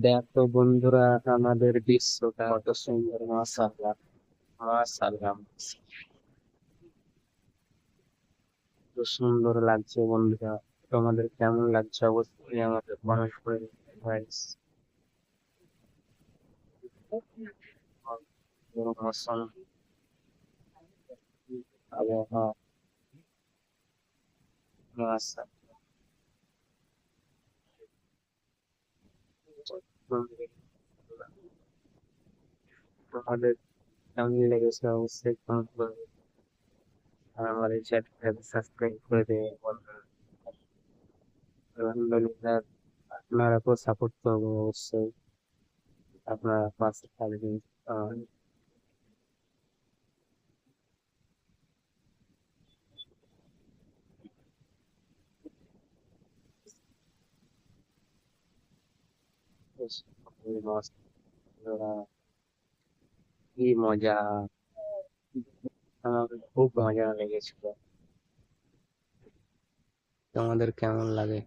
দেখো বন্ধুরা, আমাদের দৃশ্যটা কত সুন্দর! মাশাআল্লাহ, মাশাআল্লাহ, কত সুন্দর লাগছে বন্ধুরা। তোমাদের কেমন লাগছে অবশ্যই আমাদের কমেন্ট করে গাইস। মৌসুম, আবহাওয়া, মাশাআল্লাহ। তোমাদের কেমন লেগেছে অবশ্যই কমেন্ট করবে। আর আমার এই চ্যানেলটাকে সাবস্ক্রাইব করে দেবে বন্ধুরা। আলহামদুলিল্লাহ, আপনারা তো সাপোর্ট করবো অবশ্যই, আপনারা পাশে থাকবেন। আহ, বন্ধুরা, কি মজা! আমার খুব মজা লেগেছিল। তোমাদের কেমন লাগে?